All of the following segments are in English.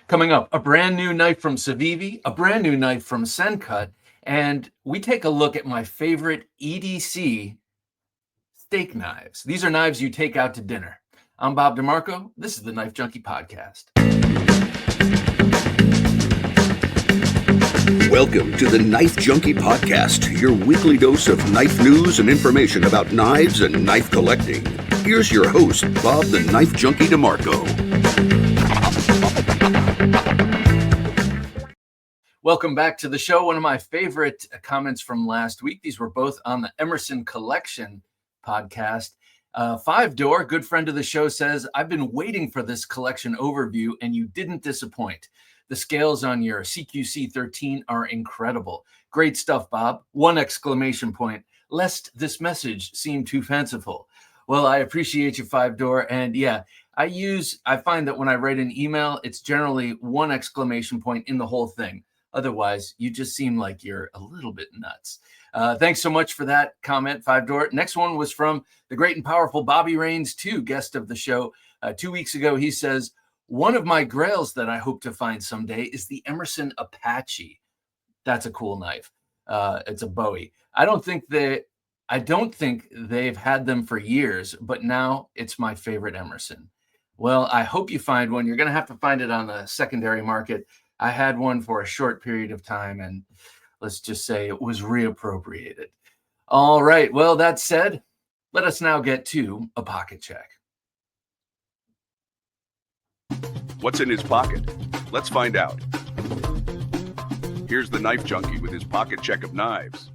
Coming up, a brand new knife from Civivi, a brand new knife from Sencut, and we take a look at my favorite EDC steak knives. These are knives you take out to dinner. I'm Bob DeMarco. This is the Knife Junkie podcast. Welcome to the Knife Junkie podcast, your weekly dose of knife news and information about knives and knife collecting. Here's your host, Bob the Knife Junkie DeMarco. Welcome back to the show. One of my favorite comments from last week. These were both on the Emerson Collection podcast. Five Door, good friend of the show, says, I've been waiting for this collection overview and you didn't disappoint. The scales on your CQC 13 are incredible. Great stuff, Bob. One exclamation point, lest this message seem too fanciful. Well, I appreciate you, Five Door. And yeah, I find that when I write an email, it's generally one exclamation point in the whole thing. Otherwise, you just seem like you're a little bit nuts. Thanks so much for that comment, Five Door. Next one was from the great and powerful Bobby Rains, too, guest of the show. 2 weeks ago, he says, one of my grails that I hope to find someday is the Emerson Apache. That's a cool knife. It's a Bowie. I don't think they've had them for years, but now it's my favorite Emerson. Well, I hope you find one. You're going to have to find it on the secondary market. I had one for a short period of time, and let's just say it was reappropriated. All right. Well, that said, let us now get to a pocket check. What's in his pocket? Let's find out. Here's the Knife Junkie with his pocket check of knives.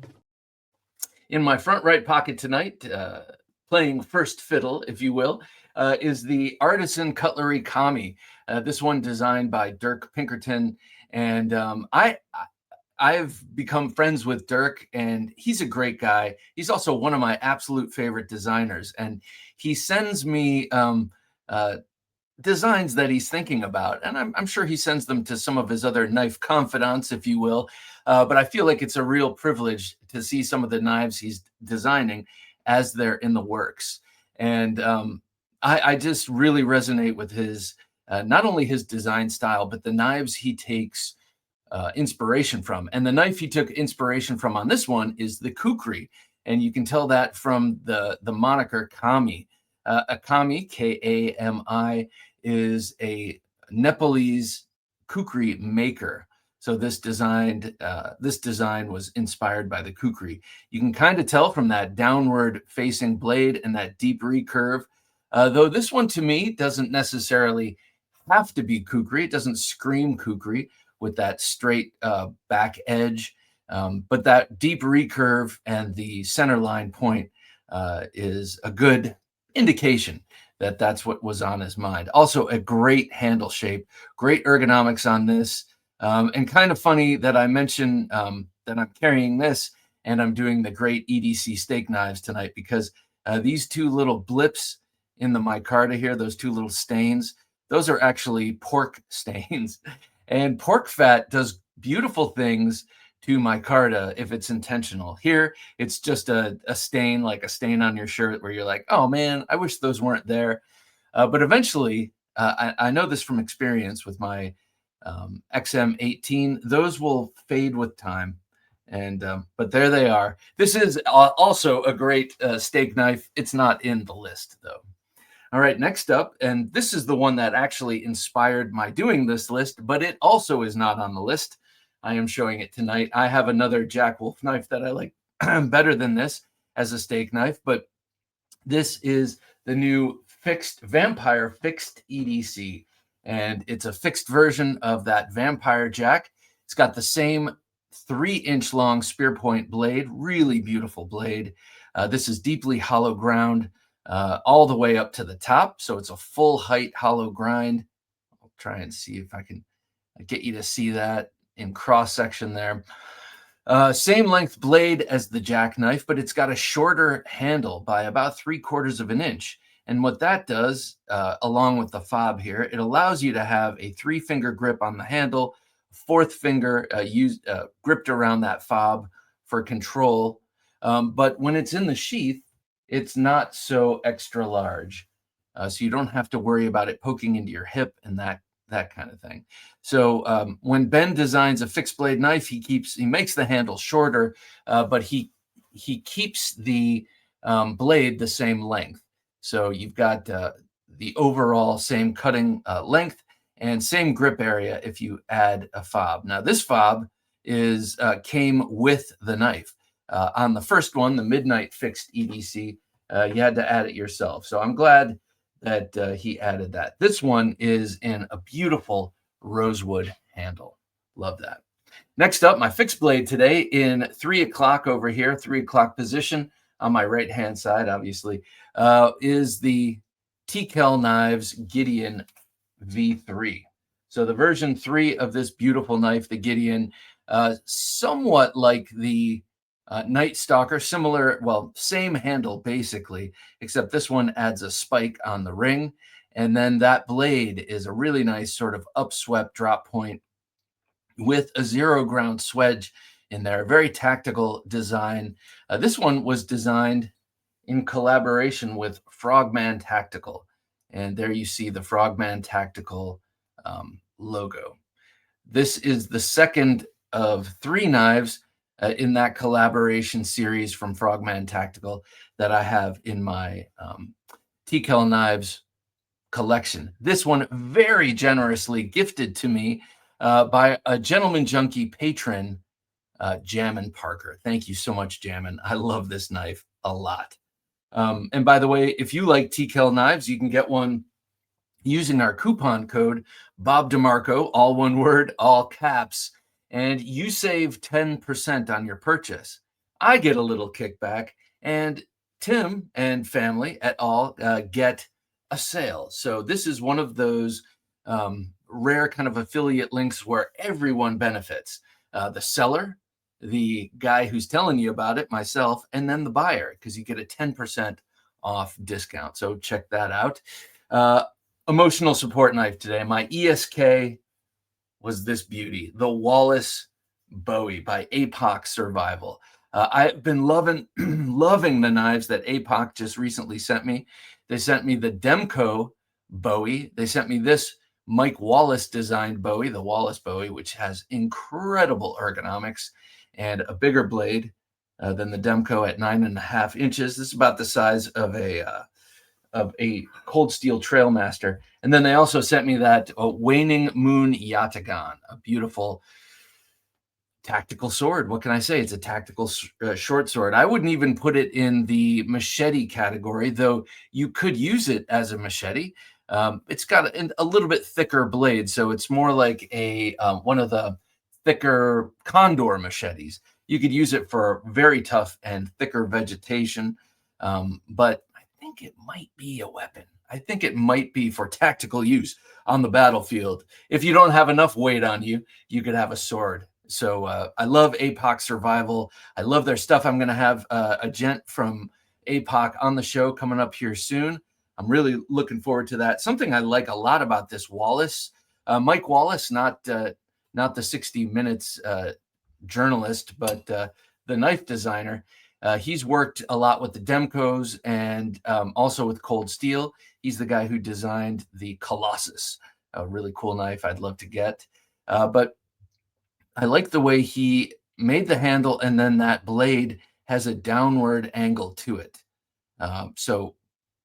In my front right pocket tonight, playing first fiddle, if you will, is the Artisan Cutlery Kami. This one designed by Dirk Pinkerton. And I've become friends with Dirk, and he's a great guy. He's also one of my absolute favorite designers. And he sends me designs that he's thinking about. And I'm sure he sends them to some of his other knife confidants, if you will. But I feel like it's a real privilege to see some of the knives he's designing as they're in the works. And I just really resonate with his, not only his design style, but the knives he takes inspiration from. And the knife he took inspiration from on this one is the kukri. And you can tell that from the moniker Kami. A Kami, Kami, is a Nepalese kukri maker. So this design was inspired by the kukri. You can kind of tell from that downward facing blade and that deep recurve. Though this one to me doesn't necessarily have to be kukri. It doesn't scream kukri with that straight back edge. But that deep recurve and the center line point is a good indication that that's what was on his mind. Also a great handle shape, great ergonomics on this. And kind of funny that I mentioned that I'm carrying this and I'm doing the great EDC steak knives tonight because these two little blips in the micarta here, those two little stains, those are actually pork stains. And pork fat does beautiful things to micarta if it's intentional. Here, it's just a stain, like a stain on your shirt where you're like, oh man, I wish those weren't there. But eventually, I know this from experience with my XM18, those will fade with time. And but there they are. This is also a great steak knife. It's not in the list though. All right, next up, and this is the one that actually inspired my doing this list, but it also is not on the list. I am showing it tonight. I have another Jackwolf knife that I like better than this as a steak knife, but this is the new VampireFIXedc EDC, and it's a fixed version of that Vampire Jack. It's got the same 3-inch long spear point blade, really beautiful blade. This is deeply hollow ground all the way up to the top, so it's a full height hollow grind. I'll try and see if I can get you to see that in cross section there. Same length blade as the jackknife, but it's got a shorter handle by about 3/4 of an inch. And what that does, along with the fob here, it allows you to have a 3-finger grip on the handle, 4th finger gripped around that fob for control. But when it's in the sheath, it's not so extra large. So you don't have to worry about it poking into your hip and that that kind of thing. So when Ben designs a fixed blade knife, he makes the handle shorter, but he keeps the blade the same length. So you've got the overall same cutting length and same grip area if you add a fob. Now this fob came with the knife. On the first one, the Midnight Fixed EDC, you had to add it yourself. So I'm glad that he added that. This one is in a beautiful rosewood handle. Love that. Next up, my fixed blade today in 3 o'clock over here, 3 o'clock position on my right-hand side, obviously, is the TKell Knives Gideon V3. So the version 3 of this beautiful knife, the Gideon, somewhat like the Night Stalker, similar, well, same handle basically, except this one adds a spike on the ring. And then that blade is a really nice sort of upswept drop point with a 0 ground swedge in there. Very tactical design. This one was designed in collaboration with Frogman Tactical. And there you see the Frogman Tactical logo. This is the second of 3 knives in that collaboration series from Frogman Tactical that I have in my TKell Knives collection. This one very generously gifted to me by a Gentleman Junkie patron, Jammin Parker. Thank you so much, Jammin. I love this knife a lot. And by the way, if you like TKell knives, you can get one using our coupon code Bob DeMarco, all one word, all caps, and you save 10% on your purchase. I get a little kickback, and Tim and family et al. Get a sale. So this is one of those rare kind of affiliate links where everyone benefits. The seller, the guy who's telling you about it, myself, and then the buyer, because you get a 10% off discount. So check that out. Emotional support knife today. My ESK was this beauty, the Wallace Bowie by APOC Survival. I've been loving the knives that APOC just recently sent me. They sent me the DeMarco Bowie. They sent me this Mike Wallace designed Bowie, the Wallace Bowie, which has incredible ergonomics and a bigger blade than the DeMarco at 9.5 inches. This is about the size of a Cold Steel Trailmaster. And then they also sent me that Waning Moon Yatagan, a beautiful tactical sword. What can I say? It's a tactical short sword. I wouldn't even put it in the machete category, though you could use it as a machete. It's got a little bit thicker blade, so it's more like a one of the thicker condor machetes. You could use it for very tough and thicker vegetation, but I think it might be a weapon. I think it might be for tactical use on the battlefield. If you don't have enough weight on you, you could have a sword. So I love APOC Survival. I love their stuff. I'm going to have a gent from APOC on the show coming up here soon. I'm really looking forward to that. Something I like a lot about this Wallace, Mike Wallace, not the 60 Minutes journalist, but the knife designer. He's worked a lot with the DeMarcos and also with Cold Steel. He's the guy who designed the Colossus, a really cool knife I'd love to get. But I like the way he made the handle, and then that blade has a downward angle to it. So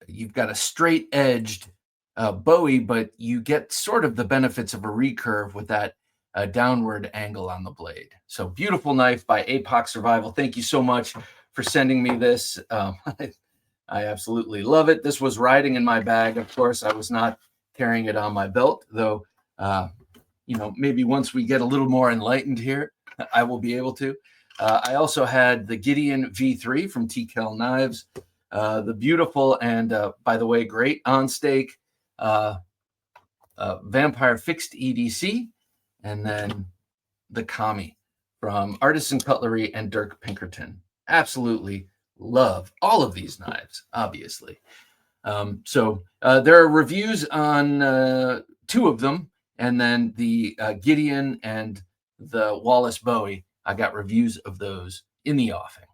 you've got a straight-edged Bowie, but you get sort of the benefits of a recurve with that downward angle on the blade. So beautiful knife by APOC Survival. Thank you so much for sending me this. I absolutely love it. This was riding in my bag. Of course, I was not carrying it on my belt, though, maybe once we get a little more enlightened here, I will be able to. I also had the Gideon V3 from TKell Knives, the beautiful and, by the way, great on stake VampireFIXedc EDC, and then the Kami from Artisan Cutlery and Dirk Pinkerton. Absolutely love all of these knives, obviously. So there are reviews on 2 of them, and then the Gideon and the Wallace Bowie. I got reviews of those in the offing.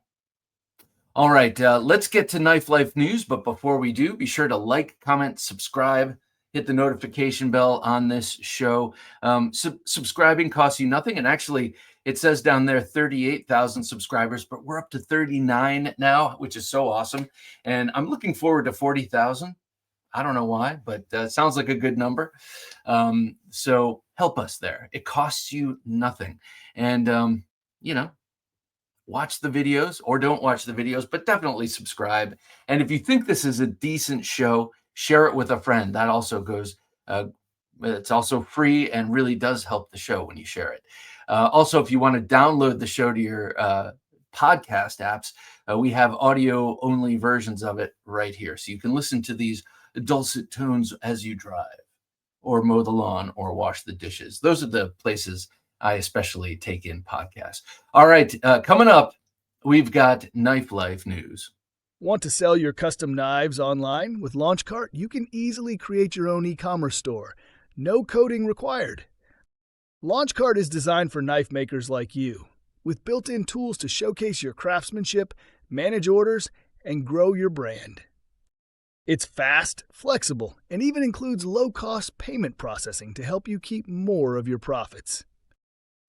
All right, let's get to Knife Life news. But before we do, be sure to like, comment, subscribe, hit the notification bell on this show. Subscribing costs you nothing. And actually, it says down there 38,000 subscribers, but we're up to 39 now, which is so awesome. And I'm looking forward to 40,000. I don't know why, but sounds like a good number. So help us there. It costs you nothing. And, watch the videos or don't watch the videos, but definitely subscribe. And if you think this is a decent show, share it with a friend. That also goes, it's also free and really does help the show when you share it. Also, if you want to download the show to your podcast apps, we have audio only versions of it right here. So you can listen to these dulcet tones as you drive or mow the lawn or wash the dishes. Those are the places I especially take in podcasts. All right, coming up, we've got Knife Life news. Want to sell your custom knives online? With LaunchCart, you can easily create your own e-commerce store. No coding required. LaunchCart is designed for knife makers like you, with built-in tools to showcase your craftsmanship, manage orders, and grow your brand. It's fast, flexible, and even includes low-cost payment processing to help you keep more of your profits.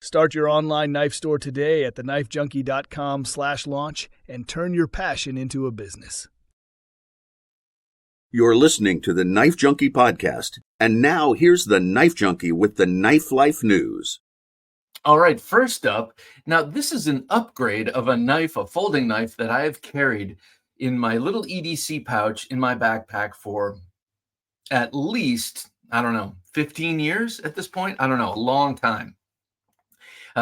Start your online knife store today at TheKnifeJunkie.com/launch and turn your passion into a business. You're listening to the Knife Junkie podcast. And now here's the Knife Junkie with the Knife Life news. All right, first up, now this is an upgrade of a knife, a folding knife that I have carried in my little EDC pouch in my backpack for at least, 15 years at this point. A long time.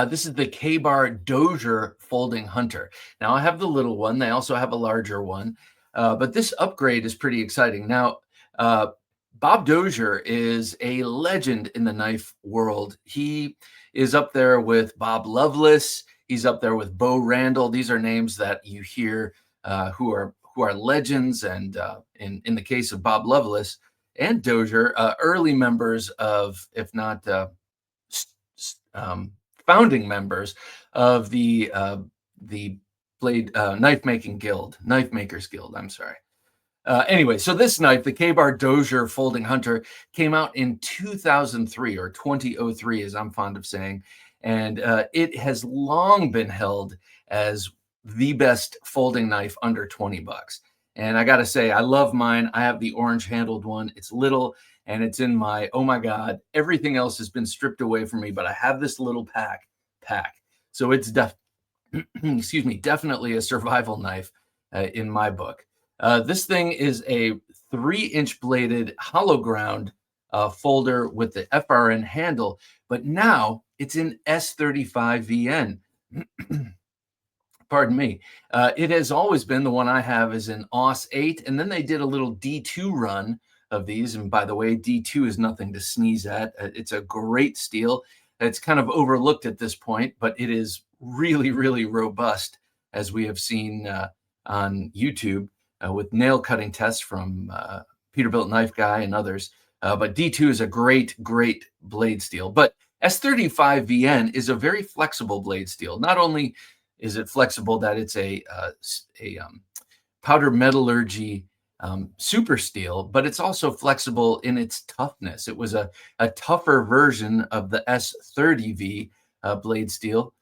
This is the Ka-Bar Dozier Folding Hunter. Now, I have the little one. They also have a larger one. But this upgrade is pretty exciting. Now, Bob Dozier is a legend in the knife world. He is up there with Bob Loveless. He's up there with Bo Randall. These are names that you hear who are legends. And in the case of Bob Loveless and Dozier, early members of, if not founding members of the Blade Knife Makers Guild. I'm sorry. Anyway, so this knife, the Ka-Bar Dozier Folding Hunter, came out in 2003 or 2003, as I'm fond of saying, and it has long been held as the best folding knife under $20. And I got to say, I love mine. I have the orange handled one. It's little and it's in my, oh my God, everything else has been stripped away from me, but I have this little pack. So it's definitely a survival knife in my book. This thing is a 3-inch bladed hollow ground folder with the FRN handle, but now it's in S35VN. Pardon me. It has always been, the one I have is an AUS 8, and then they did a little D2 run of these. And by the way, D2 is nothing to sneeze at. It's a great steel. It's kind of overlooked at this point, but it is really, really robust, as we have seen on YouTube with nail cutting tests from Peterbilt Knife Guy and others. But D2 is a great blade steel. But S35VN is a very flexible blade steel. Not only is it flexible that it's a powder metallurgy super steel, but it's also flexible in its toughness. It was a tougher version of the S30V blade steel.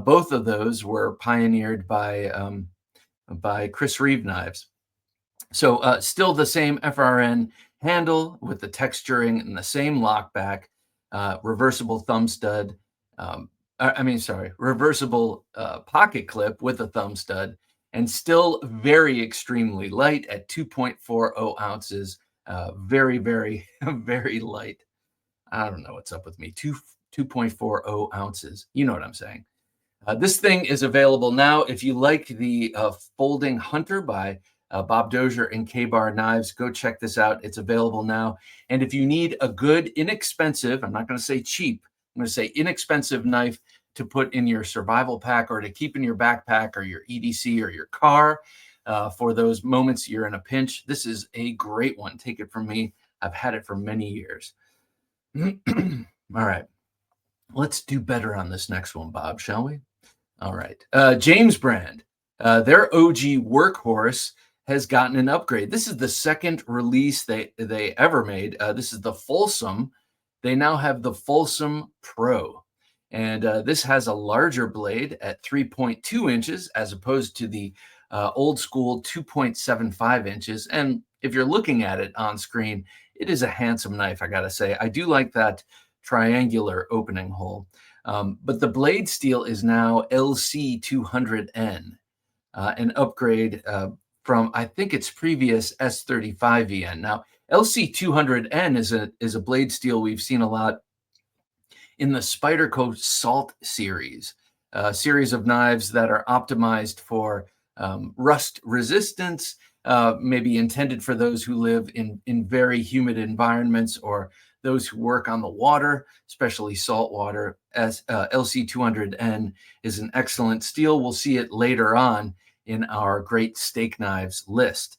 Both of those were pioneered by Chris Reeve Knives. So still the same FRN handle with the texturing and the same lockback, reversible thumb stud. Reversible pocket clip with a thumb stud, and still very extremely light at 2.40 ounces. Very, very, very light. I don't know what's up with me. 2.40 ounces. You know what I'm saying. This thing is available now. If you like the Folding Hunter by Bob Dozier and Ka-Bar Knives, go check this out. It's available now. And if you need a good, inexpensive, I'm not going to say cheap, I'm going to say inexpensive knife to put in your survival pack or to keep in your backpack or your EDC or your car for those moments you're in a pinch, this is a great one. Take it from me. I've had it for many years. All right. Let's do better on this next one, Bob, shall we? All right. James Brand, their OG workhorse, has gotten an upgrade. This is the second release they ever made. This is the Folsom. They now have the Folsom Pro. And this has a larger blade at 3.2 inches as opposed to the old school 2.75 inches. And if you're looking at it on screen, it is a handsome knife, I got to say. I do like that triangular opening hole. But the blade steel is now LC200N, an upgrade from, I think, its previous S35EN. Now, LC200N is a blade steel we've seen a lot in the Spyderco Salt series, a series of knives that are optimized for rust resistance, maybe intended for those who live in very humid environments or those who work on the water, especially salt water. As LC200N is an excellent steel. We'll see it later on in our great steak knives list.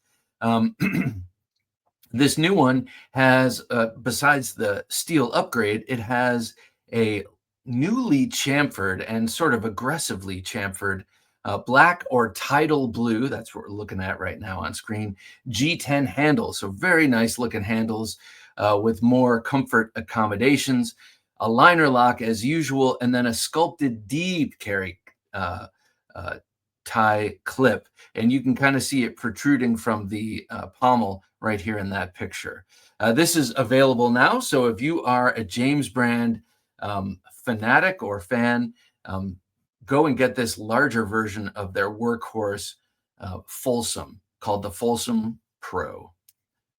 This new one has, besides the steel upgrade, it has a newly chamfered and sort of aggressively chamfered black or tidal blue, that's what we're looking at right now on screen, G10 handles. So very nice looking handles with more comfort accommodations, a liner lock as usual, and then a sculpted deep carry tie clip. And you can kind of see it protruding from the pommel right here in that picture. This is available now. So if you are a James brand fanatic or fan, go and get this larger version of their workhorse Folsom called the Folsom Pro.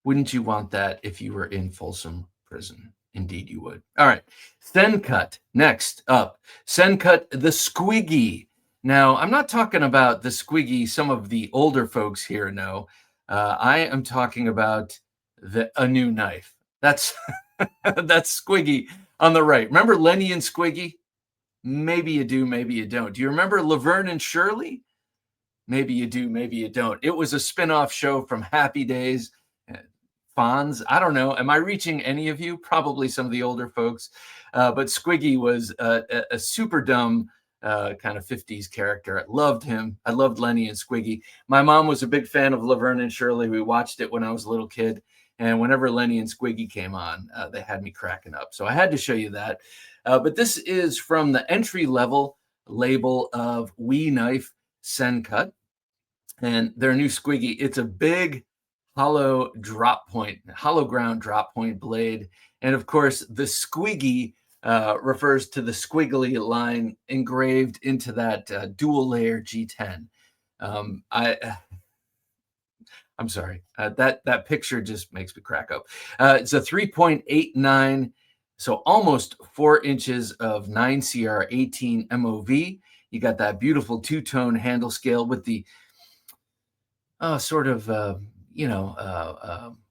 Wouldn't you want that if you were in Folsom Prison? Indeed you would. All right, Sencut next up. Sencut the Squiggy. Now, I'm not talking about the Squiggy some of the older folks here know. I am talking about a new knife. That's that's Squiggy on the right. Remember Lenny and Squiggy? Maybe you do, maybe you don't. Do you remember Laverne and Shirley? Maybe you do, maybe you don't. It was a spin-off show from Happy Days, Fonz. I don't know. Am I reaching any of you? Probably some of the older folks. But Squiggy was a super dumb kind of 50s character. I loved him. I loved Lenny and Squiggy. My mom was a big fan of Laverne and Shirley. We watched it when I was a little kid. And whenever Lenny and Squiggy came on, they had me cracking up. So I had to show you that. But this is from the entry-level label of We Knife Sencut. And their new Squiggy, it's a big hollow drop point, hollow ground drop point blade. And of course, the Squiggy refers to the squiggly line engraved into that dual layer G10. I'm sorry, that picture just makes me crack up. It's a 3.89, so almost 4 inches of 9CR18 MOV. You got that beautiful two-tone handle scale with the sort of,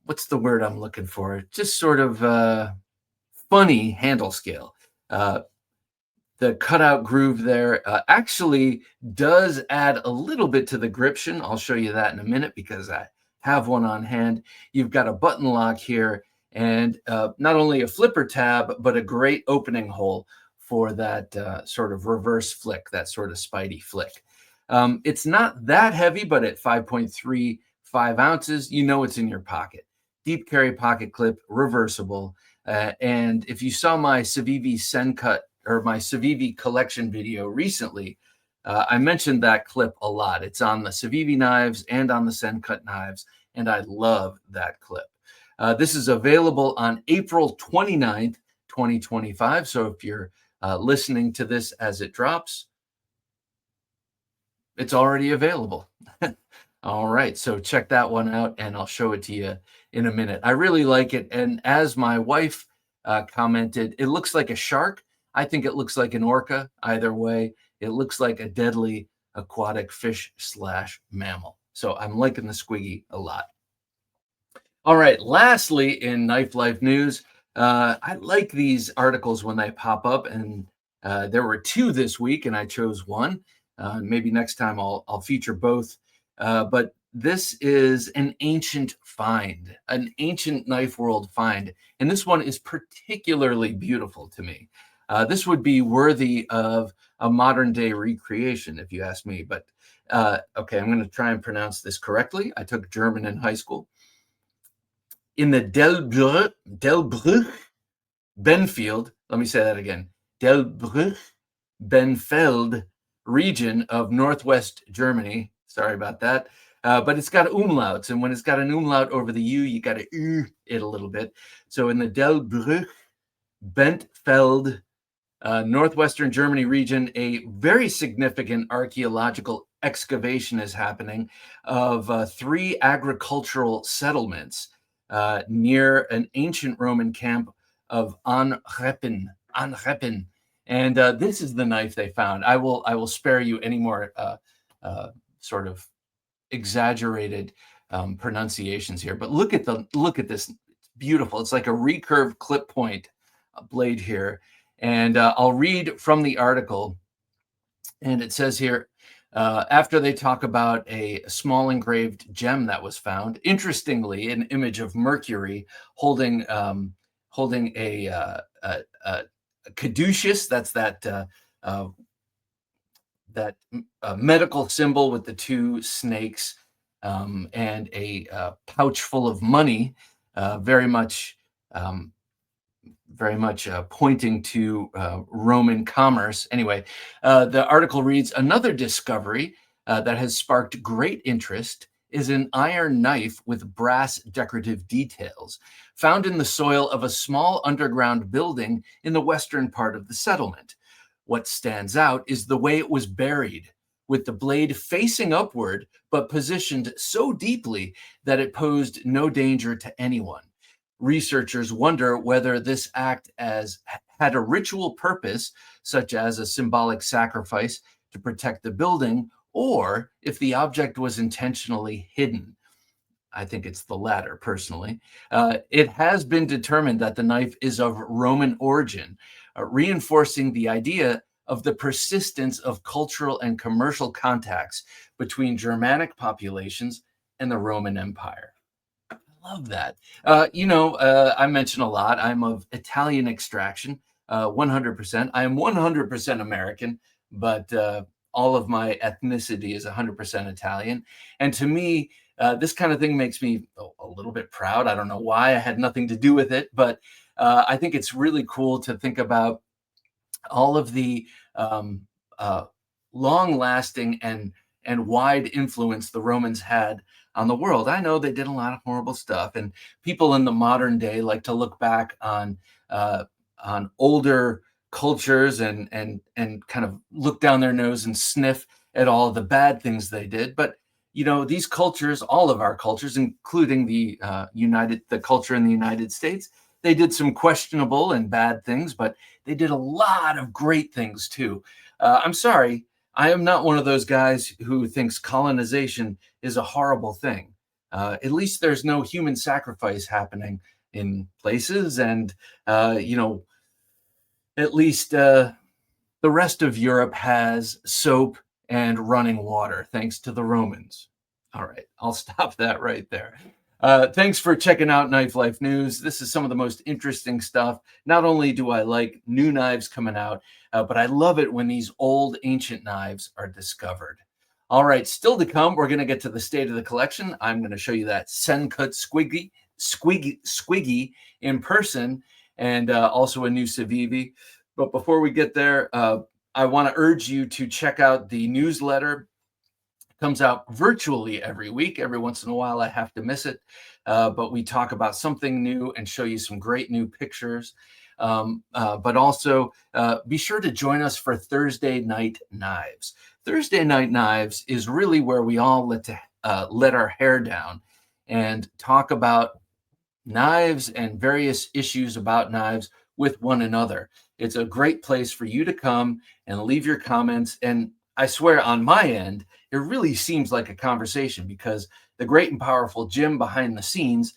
what's the word I'm looking for? Just sort of funny handle scale. The cutout groove there actually does add a little bit to the gription. I'll show you that in a minute because I have one on hand. You've got a button lock here and not only a flipper tab, but a great opening hole for that sort of reverse flick, that sort of Spidey flick. It's not that heavy, but at 5.35 ounces, you know it's in your pocket. Deep carry pocket clip, reversible. And if you saw my Civivi Sencut or my Civivi collection video recently, I mentioned that clip a lot. It's on the Civivi knives and on the Sencut knives, and I love that clip. This is available on April 29th, 2025. So if you're listening to this as it drops, it's already available. All right, so check that one out, and I'll show it to you in a minute. I really like it, and as my wife commented, it looks like a shark. I think it looks like an orca. Either way, it looks like a deadly aquatic fish / mammal. So I'm liking the Squiggy a lot. All right, lastly, in Knife Life news, I like these articles when they pop up, and there were 2 this week, and I chose one. Maybe next time I'll feature both. But this is an ancient find, an ancient knife world find. And this one is particularly beautiful to me. This would be worthy of a modern day recreation, if you ask me. But okay, I'm going to try and pronounce this correctly. I took German in high school. In the Delbrüch Benfield, let me say that again, Delbrüch Benfeld region of Northwest Germany. Sorry about that. But it's got umlauts, and when it's got an umlaut over the U, you got to it a little bit. So in the Delbrüch Benfeld, Northwestern Germany region, a very significant archaeological excavation is happening of 3 agricultural settlements near an ancient Roman camp of Anreppen. And this is the knife they found. I will spare you any more sort of exaggerated pronunciations here, but look at this. It's beautiful. It's like a recurved clip point blade here. And I'll read from the article, and it says here, after they talk about a small engraved gem that was found, interestingly, an image of Mercury holding a caduceus, that's that medical symbol with the 2 snakes, and a pouch full of money, very much pointing to Roman commerce. Anyway, the article reads, another discovery that has sparked great interest is an iron knife with brass decorative details found in the soil of a small underground building in the western part of the settlement. What stands out is the way it was buried, with the blade facing upward, but positioned so deeply that it posed no danger to anyone. Researchers wonder whether this act had a ritual purpose, such as a symbolic sacrifice to protect the building, or if the object was intentionally hidden. I think it's the latter, personally. It has been determined that the knife is of Roman origin, reinforcing the idea of the persistence of cultural and commercial contacts between Germanic populations and the Roman Empire. I love that. I mention a lot, I'm of Italian extraction, 100%. I am 100% American, but all of my ethnicity is 100% Italian. And to me, this kind of thing makes me a little bit proud. I don't know why. I had nothing to do with it, but I think it's really cool to think about all of the long-lasting and wide influence the Romans had on the world. I know they did a lot of horrible stuff, and people in the modern day like to look back on older cultures and kind of look down their nose and sniff at all of the bad things they did. But these cultures, all of our cultures, including the culture in the United States, they did some questionable and bad things, but they did a lot of great things too. I'm sorry, I am not one of those guys who thinks colonization is a horrible thing. At least there's no human sacrifice happening in places, and at least the rest of Europe has soap and running water, thanks to the Romans. All right, I'll stop that right there. Thanks for checking out Knife Life News. This is some of the most interesting stuff. Not only do I like new knives coming out, but I love it when these old ancient knives are discovered. All right, still to come, we're going to get to the state of the collection. I'm going to show you that Sencut Squiggy in person, and also a new Civivi. But before we get there, I want to urge you to check out the newsletter. It comes out virtually every week. Every once in a while, I have to miss it. But we talk about something new and show you some great new pictures. But also be sure to join us for Thursday Night Knives. Thursday Night Knives is really where we all let our hair down and talk about knives and various issues about knives with one another. It's a great place for you to come and leave your comments. And I swear on my end, it really seems like a conversation because the great and powerful Jim behind the scenes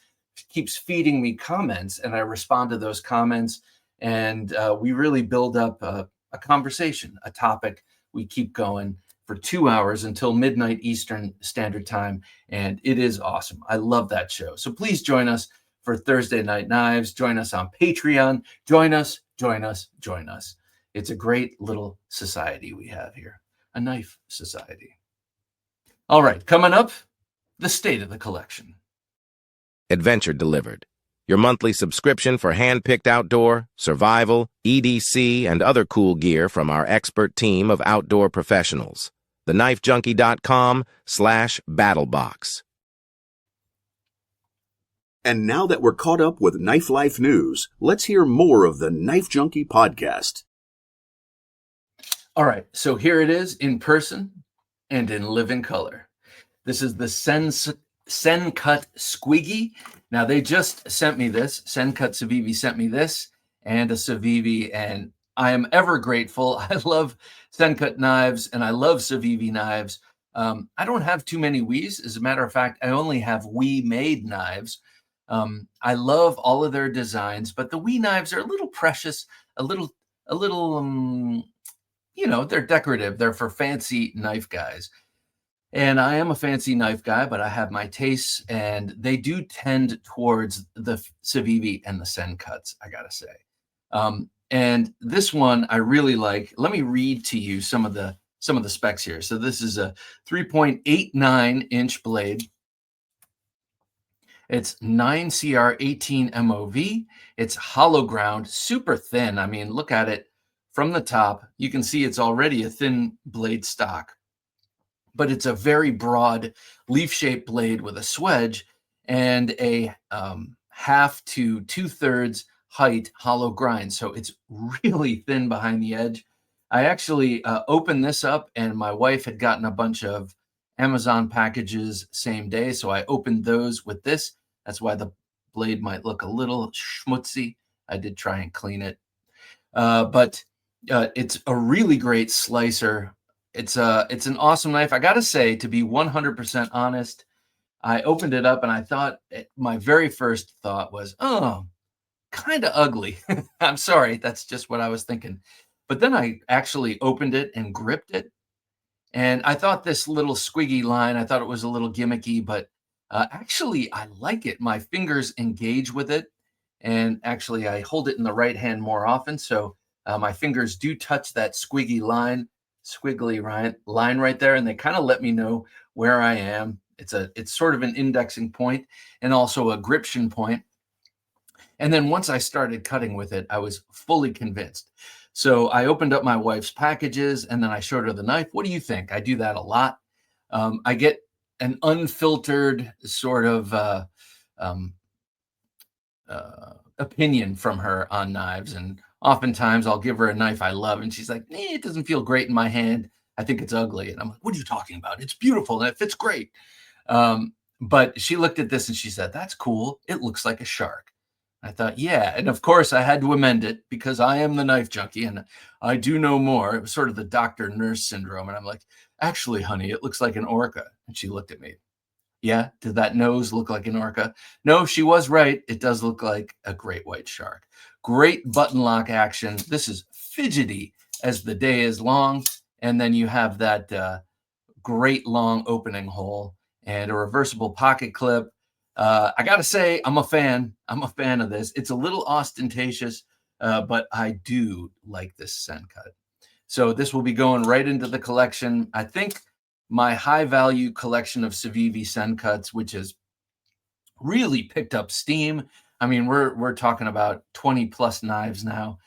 keeps feeding me comments, and I respond to those comments. And we really build up a conversation, a topic. We keep going for 2 hours until midnight Eastern Standard Time. And it is awesome. I love that show. So please join us for Thursday Night Knives. Join us on Patreon. Join us. It's a great little society we have here, a knife society. All right, coming up, the state of the collection. Adventure Delivered, your monthly subscription for hand-picked outdoor, survival, EDC, and other cool gear from our expert team of outdoor professionals. TheKnifeJunkie.com/battlebox. And now that we're caught up with Knife Life news, let's hear more of the Knife Junkie podcast. All right, so here it is in person and in living color. This is the Sencut Squiggy. Now, they just sent me this. Sencut Civivi sent me this and a Civivi, and I am ever grateful. I love Sencut knives, and I love Civivi knives. I don't have too many Wiis. As a matter of fact, I only have Wii-made knives. I love all of their designs, but the Wii knives are a little precious, a little, you know, they're decorative. They're for fancy knife guys. And I am a fancy knife guy, but I have my tastes, and they do tend towards the Civivi and the Sencuts, I gotta say. And this one I really like. Let me read to you some of the specs here. So this is a 3.89-inch blade. It's 9CR18 MOV. It's hollow ground, super thin. I mean, look at it from the top. You can see it's already a thin blade stock, but it's a very broad leaf-shaped blade with a swedge and a 1/2 to 2/3 height hollow grind. So it's really thin behind the edge. I actually opened this up, and my wife had gotten a bunch of Amazon packages same day. So I opened those with this. That's why the blade might look a little schmutzy. I did try and clean it. But it's a really great slicer. It's an awesome knife. I got to say, to be 100% honest, I opened it up and I thought, my very first thought was, oh, kind of ugly. I'm sorry. That's just what I was thinking. But then I actually opened it and gripped it. And I thought this little squiggy line, I thought it was a little gimmicky, but actually I like it. My fingers engage with it. And actually I hold it in the right hand more often. So my fingers do touch that squiggly line right there. And they kind of let me know where I am. It's sort of an indexing point and also a gription point. And then once I started cutting with it, I was fully convinced. So I opened up my wife's packages and then I showed her the knife. What do you think? I do that a lot. I get an unfiltered sort of opinion from her on knives. And oftentimes I'll give her a knife I love and she's like, it doesn't feel great in my hand. I think it's ugly. And I'm like, what are you talking about? It's beautiful and it fits great. But she looked at this and she said, that's cool. It looks like a shark. I thought, yeah. And of course I had to amend it because I am the knife junkie and I do know more. It was sort of the doctor nurse syndrome. And I'm like, actually, honey, it looks like an orca. And she looked at me. Yeah. Did that nose look like an orca? No, she was right. It does look like a great white shark. Great button lock action. This is fidgety as the day is long. And then you have that great long opening hole and a reversible pocket clip. I got to say, I'm a fan. I'm a fan of this. It's a little ostentatious, but I do like this Sencut. So this will be going right into the collection. I think my high value collection of Civivi Sencuts, which has really picked up steam. I mean, we're talking about 20 plus knives now.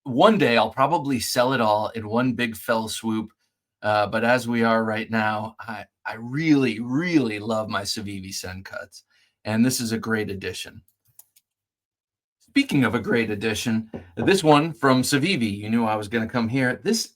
One day I'll probably sell it all in one big fell swoop. But as we are right now, I really, really love my Civivi Sencuts. And this is a great addition. Speaking of a great addition, this one from Civivi, you knew I was going to come here. This,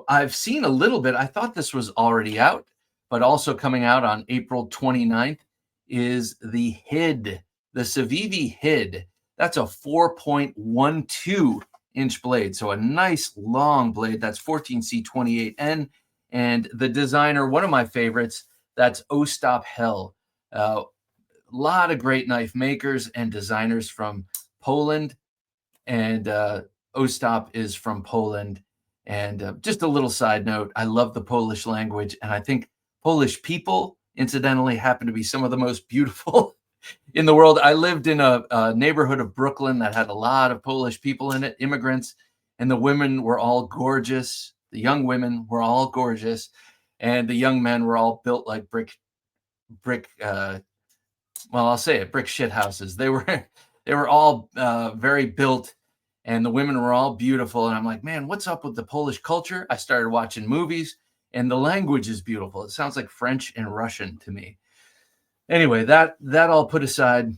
I've seen a little bit. I thought this was already out, but also coming out on April 29th is the HID, the Civivi HID. That's a 4.12-inch blade. So a nice long blade. That's 14C28N. And the designer, one of my favorites, that's Ostap Hell. A lot of great knife makers and designers from Poland. And Ostap is from Poland. And just a little side note, I love the Polish language. And I think Polish people, incidentally, happen to be some of the most beautiful in the world. I lived in a neighborhood of Brooklyn that had a lot of Polish people in it, immigrants. and the women were all gorgeous. The young women were all gorgeous, and the young men were all built like brick. Well, I'll say it, brick shit houses. They were all very built, and the women were all beautiful. And I'm like, man, what's up with the Polish culture? I started watching movies, and the language is beautiful. It sounds like French and Russian to me. Anyway, that all put aside,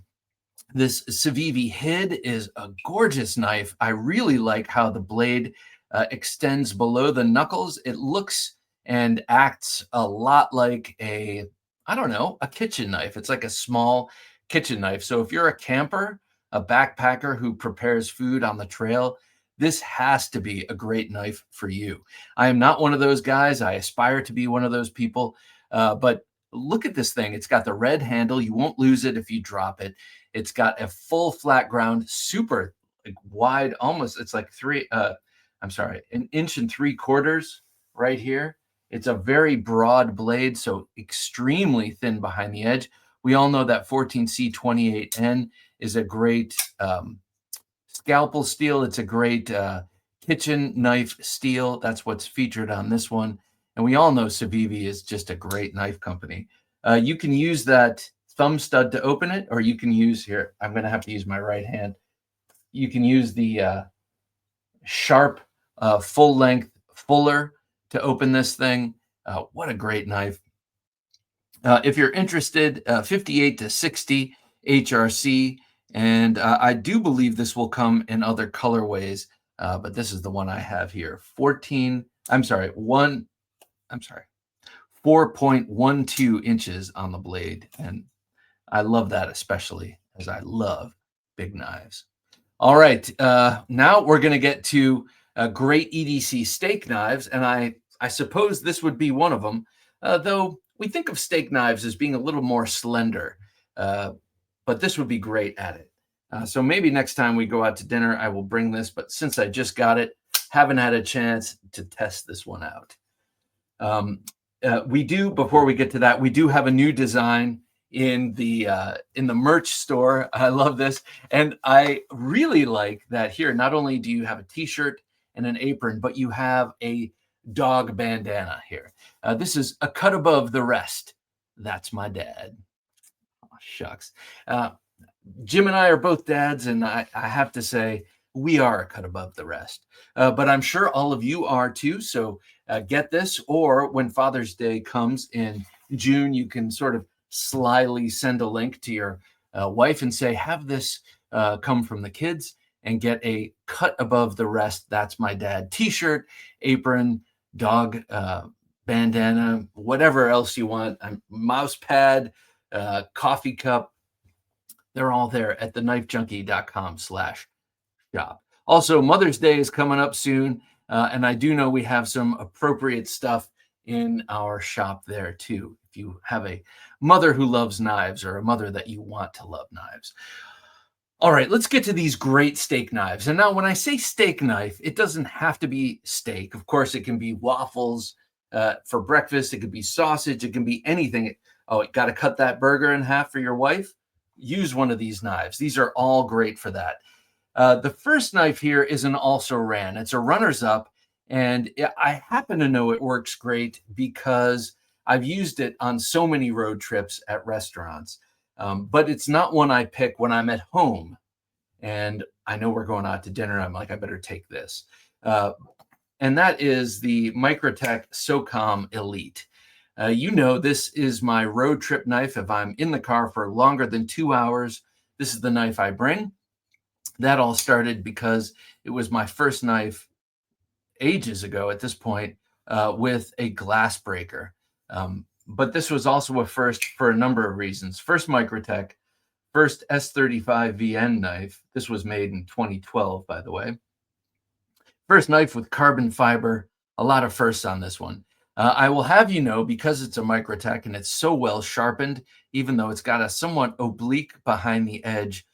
this Civivi Hid is a gorgeous knife. I really like how the blade extends below the knuckles. It looks and acts a lot like a kitchen knife. It's like a small kitchen knife. So if you're a camper, a backpacker who prepares food on the trail, this has to be a great knife for you. I am not one of those guys. I aspire to be one of those people. But look at this thing. It's got the red handle. You won't lose it if you drop it. It's got a full flat ground, super wide, almost, it's like 1.75 inches right here. It's a very broad blade, so extremely thin behind the edge. We all know that 14C28N is a great scalpel steel. It's a great kitchen knife steel. That's what's featured on this one. And we all know Civivi is just a great knife company. You can use that thumb stud to open it, or you can use, here, I'm going to have to use my right hand. You can use the sharp, full-length fuller to open this thing. What a great knife. If you're interested, 58 to 60 HRC, and I do believe this will come in other colorways, but this is the one I have here. 4.12 inches on the blade, and I love that, especially as I love big knives. All right, now we're going to get to great EDC steak knives, and I suppose this would be one of them, though we think of steak knives as being a little more slender, but this would be great at it. So maybe next time we go out to dinner, I will bring this, but since I just got it, haven't had a chance to test this one out. Before we get to that, we do have a new design in the merch store. I love this, and I really like that here. Not only do you have a t-shirt and an apron, but you have a dog bandana here. This is a cut above the rest. That's my dad. Oh, shucks. Jim and I are both dads, and I have to say, we are a cut above the rest. But I'm sure all of you are too. So get this, or when Father's Day comes in June, you can sort of slyly send a link to your wife and say, have this come from the kids, and get a cut above the rest. That's my dad t-shirt, apron, dog bandana, whatever else you want. Mouse pad, coffee cup. They're all there at TheKnifeJunkie.com/shop. Also, Mother's Day is coming up soon, and I do know we have some appropriate stuff in our shop there too, if you have a mother who loves knives, or a mother that you want to love knives. All right, let's get to these great steak knives. And now when I say steak knife, it doesn't have to be steak. Of course, it can be waffles for breakfast. It could be sausage. It can be anything. Oh, got to cut that burger in half for your wife? Use one of these knives. These are all great for that. The first knife here is an also-ran. It's a runners up, and I happen to know it works great because I've used it on so many road trips at restaurants. But it's not one I pick when I'm at home and I know we're going out to dinner. I'm like, I better take this. And that is the Microtech SOCOM Elite. This is my road trip knife. If I'm in the car for longer than 2 hours, this is the knife I bring. That all started because it was my first knife ages ago at this point with a glass breaker. But this was also a first for a number of reasons. First Microtech, first S35 VN knife. This was made in 2012, by the way. First knife with carbon fiber. A lot of firsts on this one. I will have you know, because it's a Microtech and it's so well sharpened, even though it's got a somewhat oblique behind the edge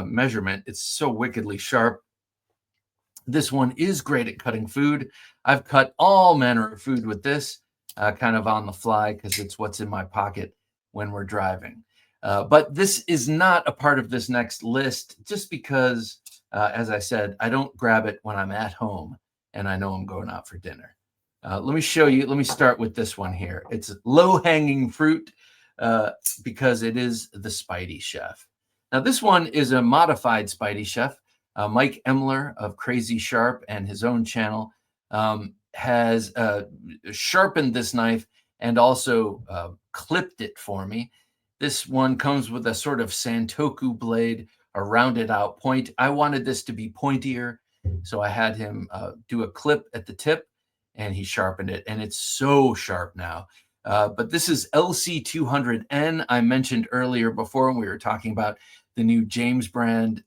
measurement, it's so wickedly sharp. This one is great at cutting food. I've cut all manner of food with this. Kind of on the fly because it's what's in my pocket when we're driving. But this is not a part of this next list just because as I said, I don't grab it when I'm at home and I know I'm going out for dinner. Let me show you. Let me start with this one here. It's low-hanging fruit because it is the Spidey Chef. Now, this one is a modified Spidey Chef. Mike Emler of Crazy Sharp and his own channel has sharpened this knife and also clipped it for me. This one comes with a sort of Santoku blade, a rounded out point. I wanted this to be pointier, so I had him do a clip at the tip, and he sharpened it, and it's so sharp now. But this is LC200N. I mentioned earlier before when we were talking about the new James brand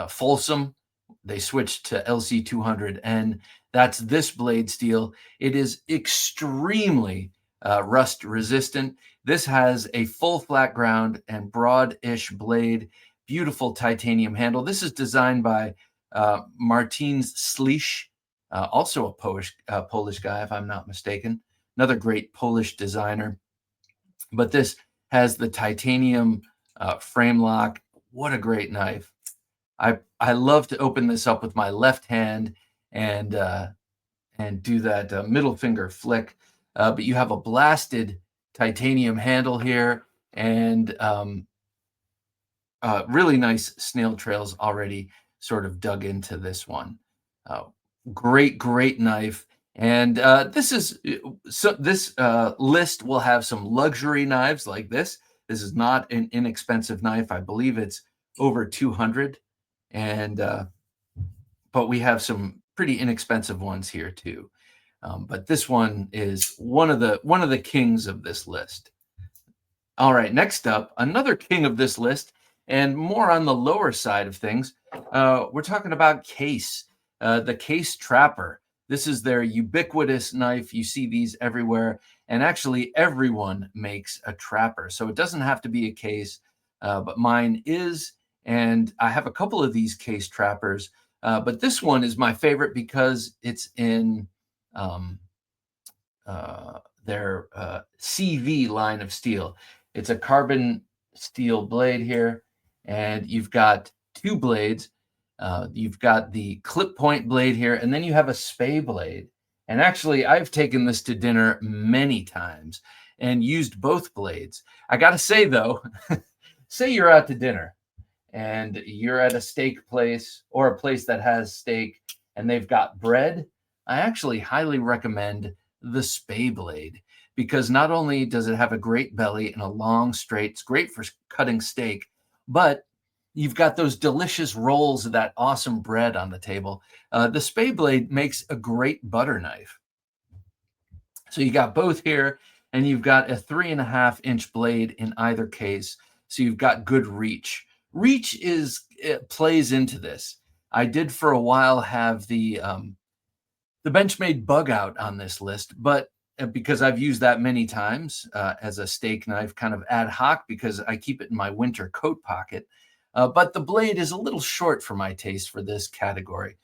Folsom. They switched to LC200N. That's this blade steel. It is extremely rust resistant. This has a full flat ground and broad-ish blade, beautiful titanium handle. This is designed by Martin Slisch, also a Polish guy, if I'm not mistaken. Another great Polish designer. But this has the titanium frame lock. What a great knife. I love to open this up with my left hand and do that middle finger flick. But you have a blasted titanium handle here and really nice snail trails already sort of dug into this one. Great knife. And this list will have some luxury knives like this. This is not an inexpensive knife. I believe it's over 200. And but we have some pretty inexpensive ones here too. But this one is one of the kings of this list. All right, next up, another king of this list, and more on the lower side of things. We're talking about Case, the Case Trapper. This is their ubiquitous knife. You see these everywhere, and actually everyone makes a trapper, so it doesn't have to be a Case, but mine is. And I have a couple of these Case trappers, but this one is my favorite because it's in their CV line of steel. It's a carbon steel blade here, and you've got two blades. You've got the clip point blade here, and then you have a spay blade. And actually, I've taken this to dinner many times and used both blades. I got to say, though, say you're out to dinner and you're at a steak place or a place that has steak and they've got bread. I actually highly recommend the spay blade because not only does it have a great belly and a long straight, it's great for cutting steak, but you've got those delicious rolls of that awesome bread on the table. The spay blade makes a great butter knife. So you got both here, and you've got a 3.5-inch blade in either case. So you've got good reach. Reach plays into this. I did for a while have the Benchmade bug out on this list, but because I've used that many times as a steak knife, kind of ad hoc because I keep it in my winter coat pocket. But the blade is a little short for my taste for this category.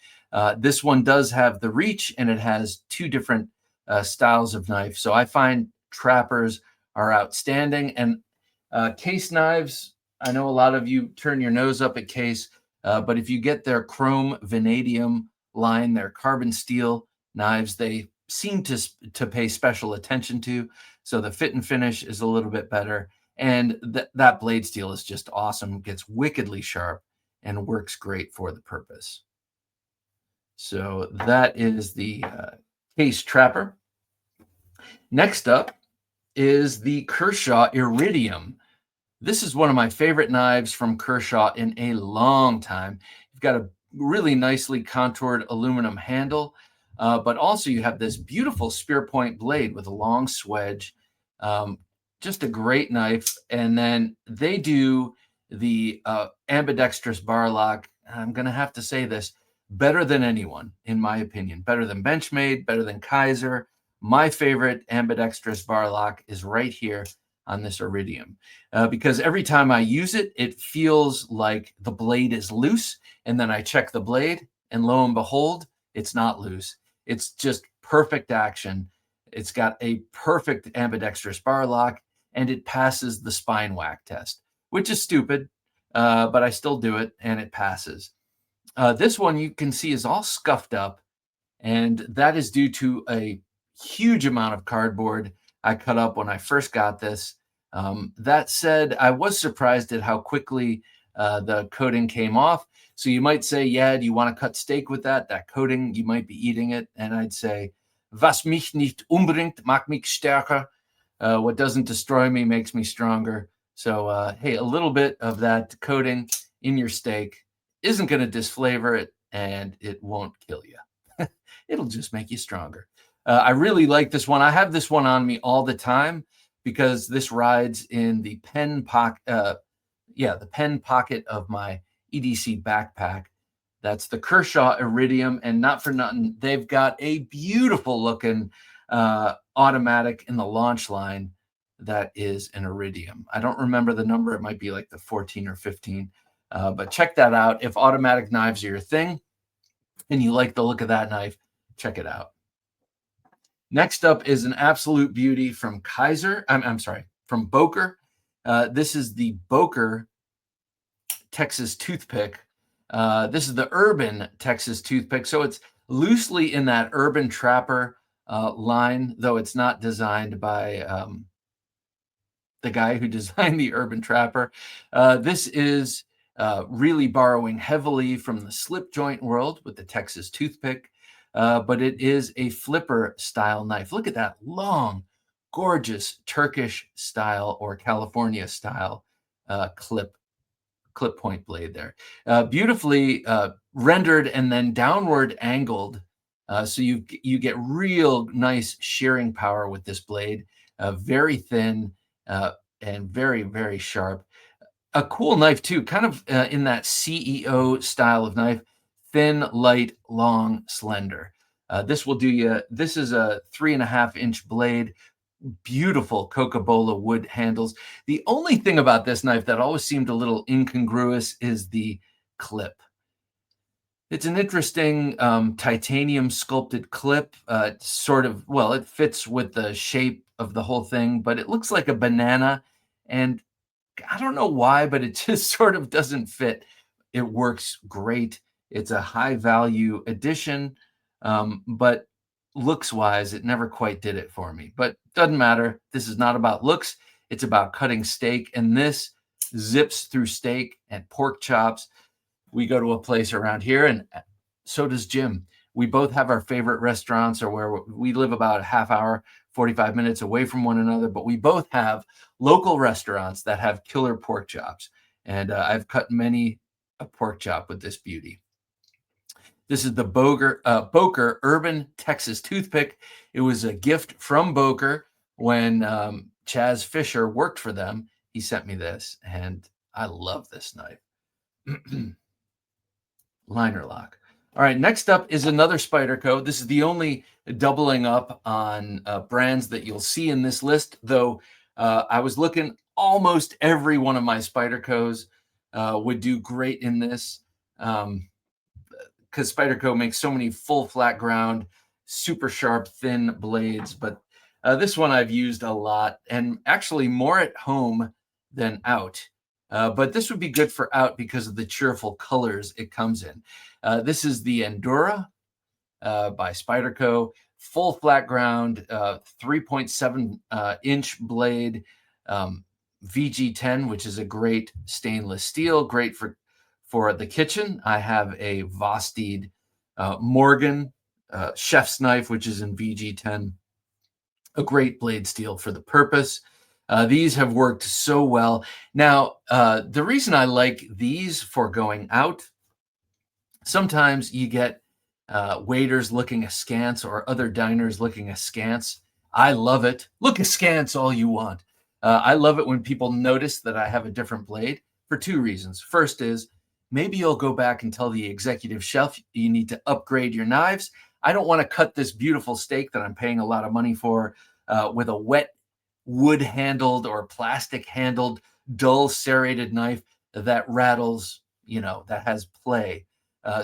This one does have the reach, and it has two different styles of knife. So I find trappers are outstanding. And Case knives, I know a lot of you turn your nose up at Case, but if you get their chrome vanadium line, their carbon steel knives, they seem to pay special attention to. So the fit and finish is a little bit better. And that blade steel is just awesome, gets wickedly sharp, and works great for the purpose. So that is the Case Trapper. Next up is the Kershaw Iridium. This is one of my favorite knives from Kershaw in a long time. You've got a really nicely contoured aluminum handle, but also you have this beautiful spear point blade with a long swedge. Just a great knife. And then they do the ambidextrous bar lock. I'm going to have to say this, better than anyone, in my opinion. Better than Benchmade, better than Kaiser. My favorite ambidextrous bar lock is right here on this Iridium. Because every time I use it, it feels like the blade is loose. And then I check the blade, and lo and behold, it's not loose. It's just perfect action. It's got a perfect ambidextrous bar lock, and it passes the spine whack test, which is stupid. but I still do it and it passes. This one you can see is all scuffed up, and that is due to a huge amount of cardboard I cut up when I first got this. That said, I was surprised at how quickly the coating came off. So you might say, yeah, do you want to cut steak with that coating? You might be eating it. And I'd say, was mich nicht umbringt, macht mich stärker. What doesn't destroy me makes me stronger. So, hey, a little bit of that coating in your steak isn't going to disflavor it, and it won't kill you. It'll just make you stronger. I really like this one. I have this one on me all the time because this rides in the pen pocket. The pen pocket of my EDC backpack. That's the Kershaw Iridium, and not for nothing, they've got a beautiful looking automatic in the launch line that is an Iridium. I don't remember the number. It might be like the 14 or 15, but check that out. If automatic knives are your thing and you like the look of that knife, check it out. Next up is an absolute beauty from from Boker. This is the Boker Texas Toothpick. This is the Urban Texas Toothpick. So it's loosely in that Urban Trapper line, though it's not designed by the guy who designed the Urban Trapper. This is really borrowing heavily from the slip joint world with the Texas Toothpick, but it is a flipper style knife. Look at that long, gorgeous Turkish style or California style clip point blade there. Beautifully rendered and then downward angled. So you get real nice shearing power with this blade. Very thin and very, very sharp. A cool knife too, kind of in that CEO style of knife. Thin, light, long, slender. This will do you. This is a 3.5-inch blade. Beautiful Coca-Cola wood handles. The only thing about this knife that always seemed a little incongruous is the clip. It's an interesting titanium sculpted clip. It fits with the shape of the whole thing, but it looks like a banana. And I don't know why, but it just sort of doesn't fit. It works great. It's a high value addition, but looks wise, it never quite did it for me, but doesn't matter. This is not about looks. It's about cutting steak, and this zips through steak and pork chops. We go to a place around here, and so does Jim. We both have our favorite restaurants, or where we live about a half hour, 45 minutes away from one another, but we both have local restaurants that have killer pork chops. And I've cut many a pork chop with this beauty. This is the Boker Urban Texas Toothpick. It was a gift from Boker when Chaz Fisher worked for them. He sent me this, and I love this knife. Liner lock. All right, next up is another Spyderco. This is the only doubling up on brands that you'll see in this list, though I was looking, almost every one of my Spydercos would do great in this. Because Spyderco makes so many full flat ground, super sharp, thin blades. But this one I've used a lot, and actually more at home than out. But this would be good for out because of the cheerful colors it comes in. This is the Endura by Spyderco. Full flat ground, 3.7 inch blade, VG10, which is a great stainless steel, great for the kitchen. I have a Vosteed Morgan chef's knife, which is in VG10, a great blade steel for the purpose. These have worked so well. Now, the reason I like these for going out, sometimes you get waiters looking askance or other diners looking askance. I love it. Look askance all you want. I love it when people notice that I have a different blade for two reasons. First is, maybe you'll go back and tell the executive chef you need to upgrade your knives. I don't want to cut this beautiful steak that I'm paying a lot of money for with a wet wood-handled or plastic-handled, dull serrated knife that rattles, that has play.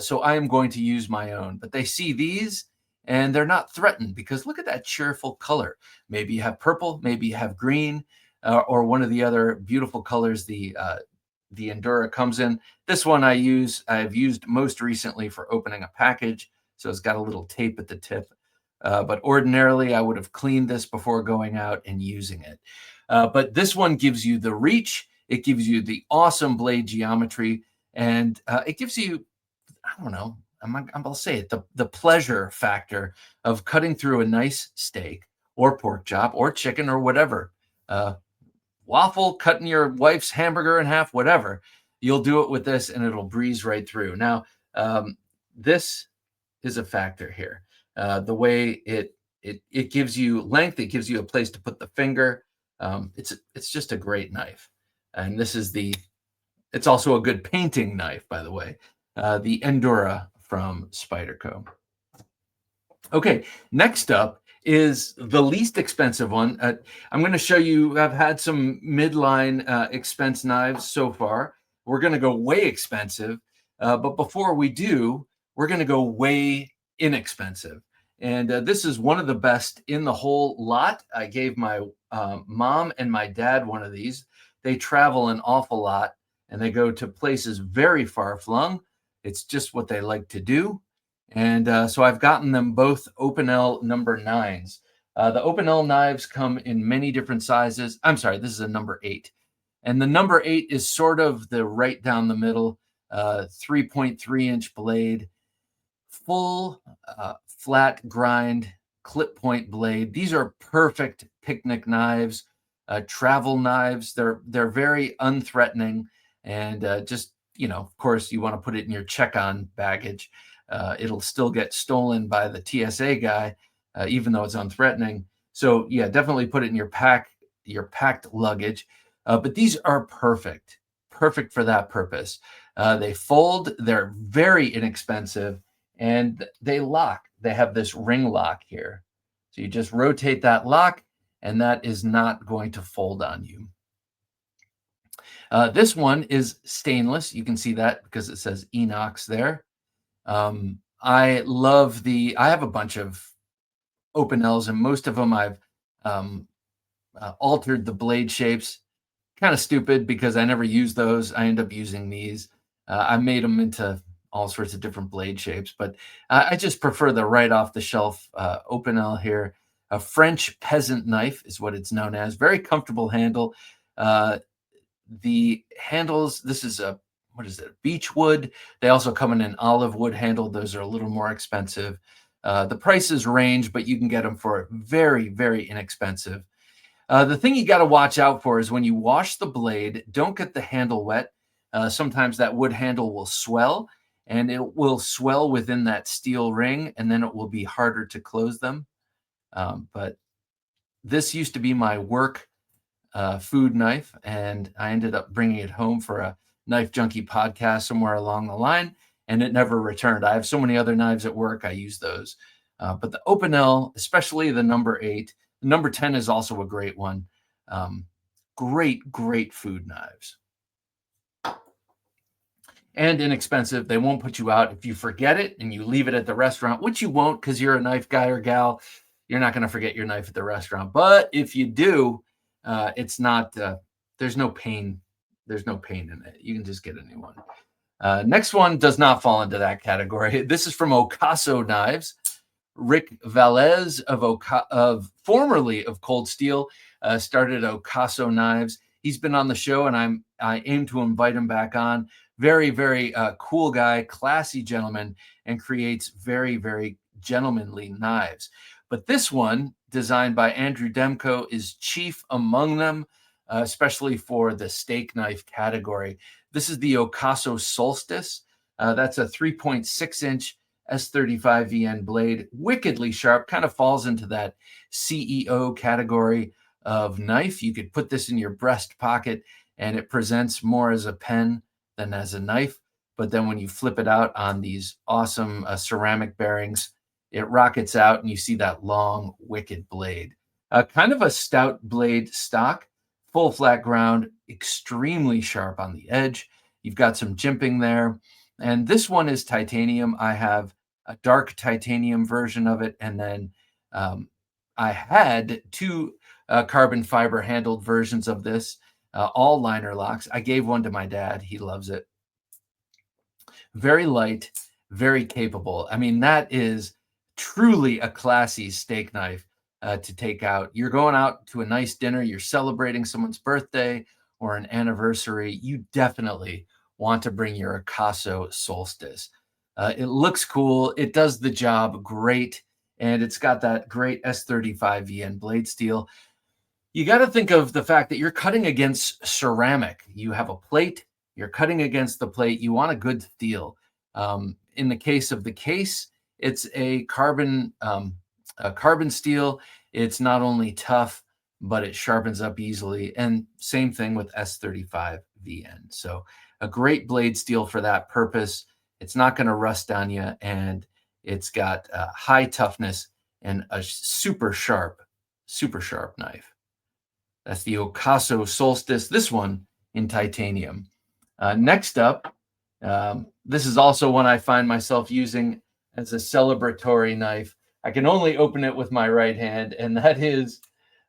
So I am going to use my own. But they see these, and they're not threatened because look at that cheerful color. Maybe you have purple, maybe you have green, or one of the other beautiful colors, the the Endura comes in. This one I've used most recently for opening a package, so it's got a little tape at the tip. But ordinarily, I would have cleaned this before going out and using it. But this one gives you the reach. It gives you the awesome blade geometry, and it gives you, I don't know, I'll say it, the pleasure factor of cutting through a nice steak or pork chop or chicken or whatever. Waffle, cutting your wife's hamburger in half, whatever. You'll do it with this, and it'll breeze right through. Now, this is a factor here. The way it gives you length, it gives you a place to put the finger. It's just a great knife. And this is it's also a good painting knife, by the way. The Endura from Spyderco. Okay, next up is the least expensive one. I'm going to show you, I've had some midline expense knives so far. We're going to go way expensive. But before we do, we're going to go way inexpensive. And this is one of the best in the whole lot. I gave my mom and my dad one of these. They travel an awful lot, and they go to places very far-flung. It's just what they like to do. And so I've gotten them both OpenL number 9s. The OpenL knives come in many different sizes. I'm sorry, this is a number 8. And the number 8 is sort of the right down the middle, 3.3-inch blade, full flat grind, clip point blade. These are perfect picnic knives, travel knives. They're very unthreatening, and just, you know, of course, you want to put it in your check-on baggage. It'll still get stolen by the TSA guy, even though it's unthreatening. So yeah, definitely put it in your packed luggage. But these are perfect for that purpose. They fold. They're very inexpensive, and they lock. They have this ring lock here. So you just rotate that lock, and that is not going to fold on you. This one is stainless. You can see that because it says Enox there. I have a bunch of OpenLs, and most of them I've altered the blade shapes. Kind of stupid because I never use those. I end up using these. I made them into all sorts of different blade shapes, but I just prefer the right off the shelf OpenL here. A French peasant knife is what it's known as. Very comfortable handle. The handles, this is a, what is it, beechwood. They also come in an olive wood handle. Those are a little more expensive. The prices range, but you can get them for very, very inexpensive. The thing you got to watch out for is when you wash the blade, don't get the handle wet. Sometimes that wood handle will swell, and it will swell within that steel ring, and then it will be harder to close them. But this used to be my work food knife, and I ended up bringing it home for a Knife Junkie podcast somewhere along the line, and it never returned. I have so many other knives at work, I use those. But the OpenL, especially the number 8, number 10 is also a great one. Great food knives. And inexpensive. They won't put you out if you forget it and you leave it at the restaurant, which you won't because you're a knife guy or gal. You're not going to forget your knife at the restaurant. But if you do, it's not, there's no pain. There's no pain in it. You can just get a new one. Next one does not fall into that category. This is from Okaso Knives. Rick Valez formerly of Cold Steel, started Okaso Knives. He's been on the show, and I aim to invite him back on. Very cool guy, classy gentleman, and creates very gentlemanly knives. But this one, designed by Andrew Demko, is chief among them, especially for the steak knife category. This is the Okaso Solstice. That's a 3.6-inch S35VN blade, wickedly sharp, kind of falls into that CEO category of knife. You could put this in your breast pocket, and it presents more as a pen than as a knife. But then when you flip it out on these awesome ceramic bearings, it rockets out, and you see that long, wicked blade. Kind of a stout blade stock, full flat ground, extremely sharp on the edge. You've got some jimping there. And this one is titanium. I have a dark titanium version of it, and then I had 2 carbon fiber handled versions of this. all liner locks. I gave one to my dad. He loves it. Very light, very capable. I mean, that is truly a classy steak knife to take out. You're going out to a nice dinner, you're celebrating someone's birthday or an anniversary. You definitely want to bring your Okaso Solstice. It looks cool. It does the job great. And it's got that great S35 VN blade steel. You got to think of the fact that you're cutting against ceramic. You have a plate, you're cutting against the plate. You want a good steel. In the case of the case, it's a carbon steel. It's not only tough, but it sharpens up easily. And same thing with S35 VN. So a great blade steel for that purpose. It's not going to rust on you, and it's got high toughness and a super sharp knife. That's the Okaso Solstice, this one in titanium. Next up, this is also one I find myself using as a celebratory knife. I can only open it with my right hand, and that is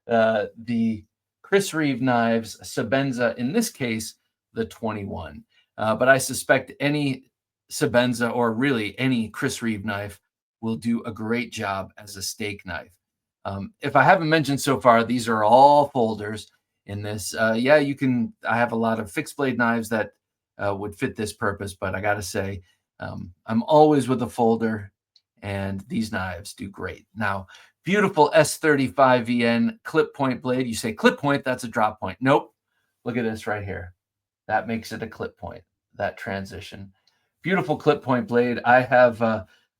the Chris Reeve Knives Sebenza, in this case, the 21. But I suspect any Sebenza, or really any Chris Reeve knife, will do a great job as a steak knife. If I haven't mentioned so far, these are all folders in this. Yeah, you can. I have a lot of fixed blade knives that would fit this purpose, but I got to say, I'm always with a folder, and these knives do great. Now, beautiful S35 VN clip point blade. You say clip point, that's a drop point. Nope. Look at this right here. That makes it a clip point, that transition. Beautiful clip point blade. I have,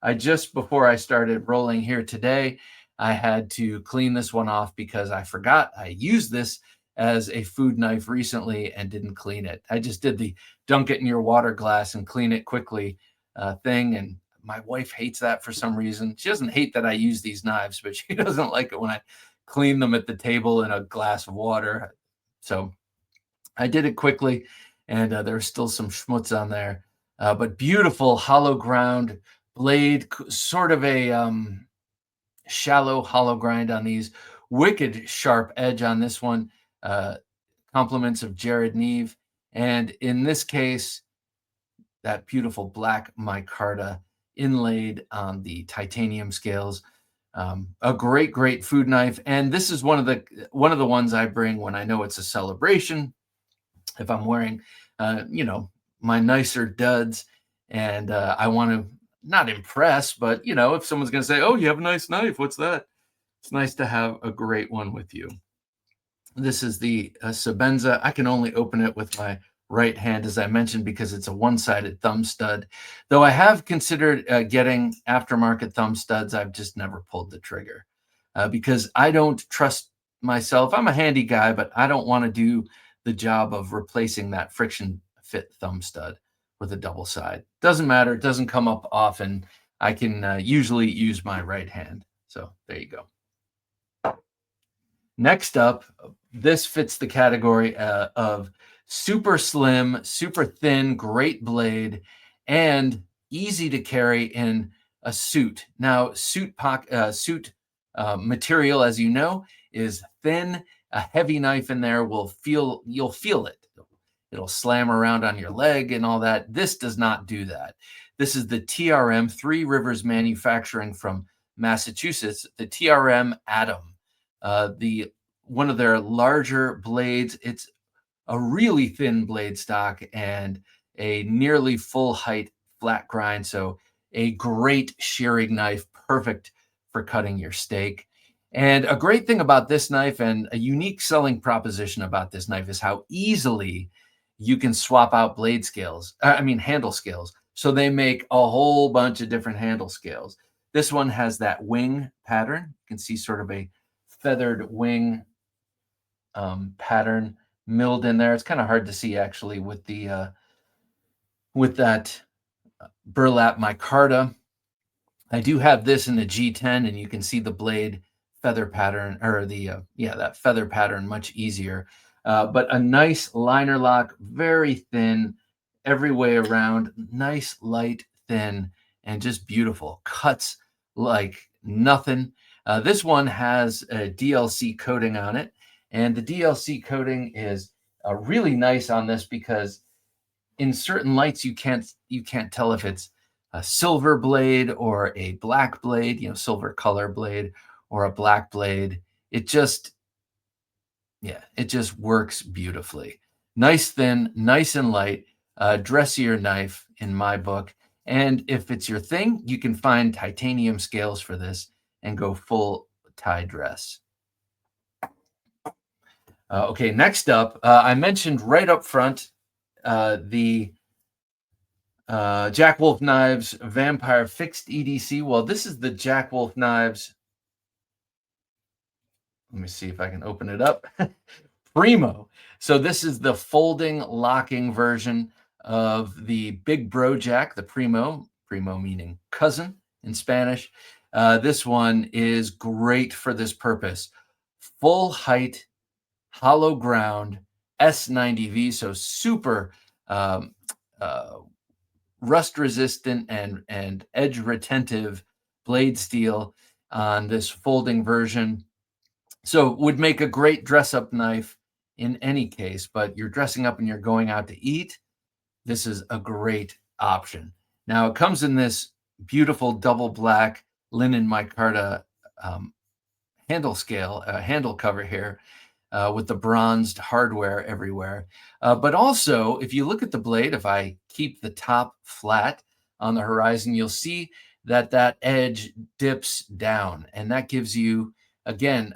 I just before I started rolling here today, I had to clean this one off because I forgot I used this as a food knife recently and didn't clean it. I just did the dunk it in your water glass and clean it quickly thing. And my wife hates that for some reason. She doesn't hate that I use these knives, but she doesn't like it when I clean them at the table in a glass of water. So I did it quickly, and there's still some schmutz on there. But beautiful hollow ground blade, sort of a shallow hollow grind on these. Wicked sharp edge on this one. Compliments of Jared Neve. And in this case, that beautiful black micarta inlaid on the titanium scales. A great food knife. And this is one of the ones I bring when I know it's a celebration. If I'm wearing, my nicer duds, and I want to not impress, but if someone's going to say, "Oh, you have a nice knife. What's that?" It's nice to have a great one with you. This is the Sebenza. I can only open it with my right hand, as I mentioned, because it's a one-sided thumb stud. Though I have considered getting aftermarket thumb studs, I've just never pulled the trigger because I don't trust myself. I'm a handy guy, but I don't want to do the job of replacing that friction fit thumb stud with a double side. Doesn't matter. It doesn't come up often. I can usually use my right hand. So there you go. Next up, this fits the category of super slim, super thin, great blade, and easy to carry in a suit. Now, suit material, as you know, is thin. A heavy knife in there you'll feel it. It'll slam around on your leg and all that. This does not do that. This is the TRM, Three Rivers Manufacturing from Massachusetts, the TRM Atom. One of their larger blades. It's a really thin blade stock and a nearly full height flat grind. So a great shearing knife, perfect for cutting your steak. And a great thing about this knife, and a unique selling proposition about this knife, is how easily you can swap out handle scales. So they make a whole bunch of different handle scales. This one has that wing pattern. You can see sort of a feathered wing pattern milled in there. It's kind of hard to see actually with that burlap micarta. I do have this in the G10, and you can see the blade feather pattern, or that feather pattern much easier. But a nice liner lock, very thin every way around, nice, light, thin, and just beautiful. Cuts like nothing. This one has a DLC coating on it, and the DLC coating is really nice on this because in certain lights you can't tell if it's a silver blade or a black blade, silver color blade or a black blade. It just works beautifully. Nice thin, nice and light, dressier knife in my book. And if it's your thing, you can find titanium scales for this and go full tie dress. Okay, next up, I mentioned right up front the Jackwolf Knives Vampire Fixed EDC. Well, this is the Jackwolf Knives. Let me see if I can open it up. Primo. So this is the folding locking version of the Big Bro Jack, the Primo meaning cousin in Spanish. This one is great for this purpose. Full height, hollow ground, S90V, so super rust resistant and edge retentive blade steel on this folding version. So would make a great dress up knife in any case, but you're dressing up and you're going out to eat, this is a great option. Now it comes in this beautiful double black linen micarta handle scale, handle cover here with the bronzed hardware everywhere. But also, if you look at the blade, if I keep the top flat on the horizon, you'll see that edge dips down, and that gives you, again,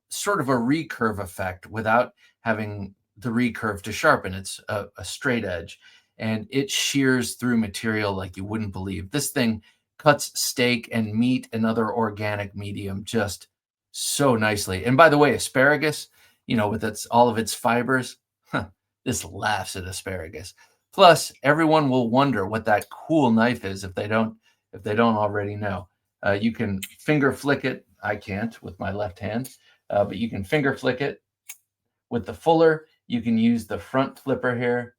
sort of a recurve effect without having the recurve to sharpen. It's a straight edge, and it shears through material like you wouldn't believe. This thing cuts steak and meat and other organic medium just so nicely. And by the way, asparagus, with all of its fibers, this laughs at asparagus. Plus, everyone will wonder what that cool knife is if they don't already know. You can finger flick it. I can't with my left hand, but you can finger flick it with the fuller. You can use the front flipper here,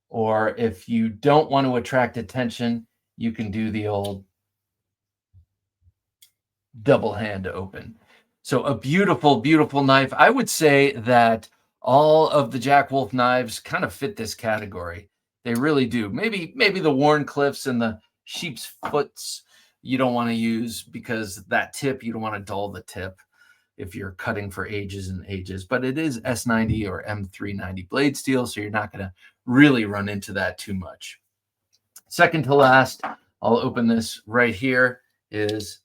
or if you don't want to attract attention, you can do the old double hand open. So a beautiful, beautiful knife. I would say that all of the Jackwolf knives kind of fit this category. They really do. Maybe the Wharncliffes and the sheep's foots you don't want to use because that tip, you don't want to dull the tip if you're cutting for ages and ages. But it is S90 or M390 blade steel, so you're not going to really run into that too much. Second to last, I'll open this right here, is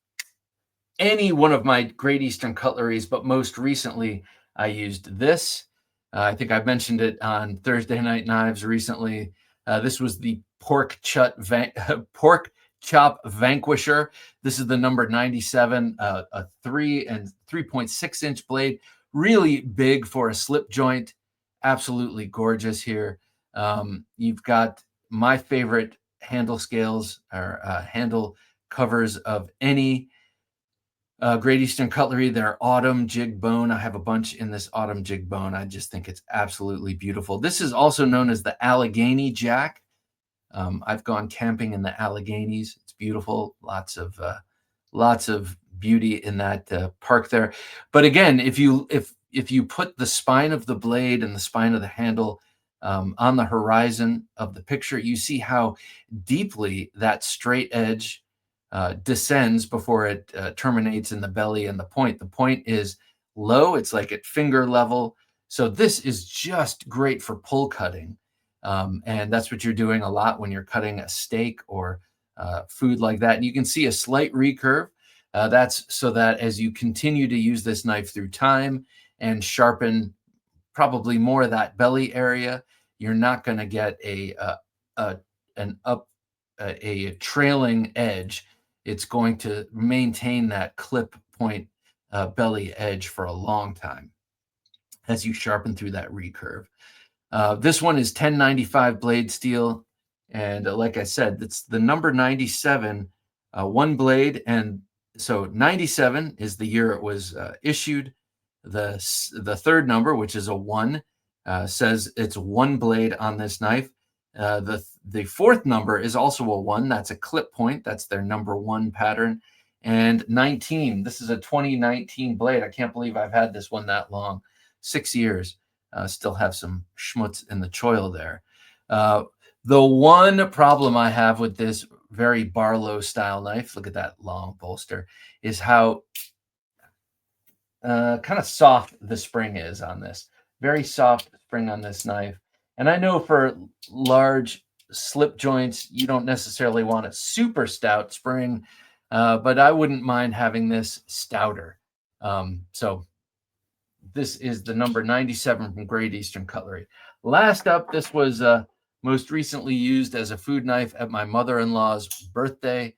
any one of my Great Eastern cutleries, but most recently I used this. I think I mentioned it on Thursday Night Knives recently. This was the pork chop Vanquisher. This is the number 97, a 3 and 3.6 inch blade, really big for a slip joint. Absolutely gorgeous here. You've got my favorite handle scales or handle covers of any Great Eastern cutlery. They're autumn jig bone. I have a bunch in this autumn jig bone. I just think it's absolutely beautiful. This is also known as the Allegheny Jack. I've gone camping in the Alleghenies. It's beautiful. Lots of beauty in that park there. But again, if you put the spine of the blade and the spine of the handle on the horizon of the picture, you see how deeply that straight edge descends before it terminates in the belly and the point. The point is low. It's like at finger level. So this is just great for pull cutting. And that's what you're doing a lot when you're cutting a steak or food like that. And you can see a slight recurve. That's so that as you continue to use this knife through time and sharpen probably more of that belly area, you're not going to get a trailing edge. It's going to maintain that clip point belly edge for a long time as you sharpen through that recurve. This one is 1095 blade steel. And like I said, it's the number 97, one blade. And so 97 is the year it was issued. The third number, which is a 1, says it's one blade on this knife. The fourth number is also a 1. That's a clip point. That's their number 1 pattern. And 19, this is a 2019 blade. I can't believe I've had this one that long, 6 years. still have some schmutz in the choil there. The one problem I have with this very Barlow style knife, look at that long bolster, is how kind of soft the spring is on this. Very soft spring on this knife. And I know for large slip joints, you don't necessarily want a super stout spring, but I wouldn't mind having this stouter. So this is the number 97 from Great Eastern Cutlery. Last up, this was most recently used as a food knife at my mother-in-law's birthday,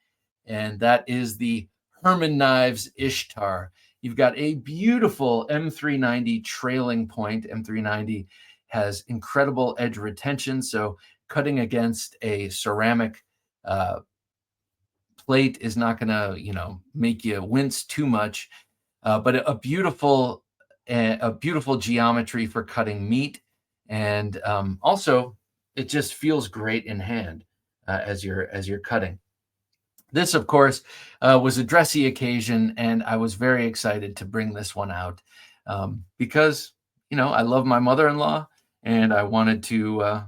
and that is the Herman Knives Ishtar. You've got a beautiful M390 trailing point. M390 has incredible edge retention, so cutting against a ceramic plate is not going to, make you wince too much. But a beautiful geometry for cutting meat, and also it just feels great in hand as you're cutting. This, of course, was a dressy occasion, and I was very excited to bring this one out because I love my mother-in-law, and I wanted to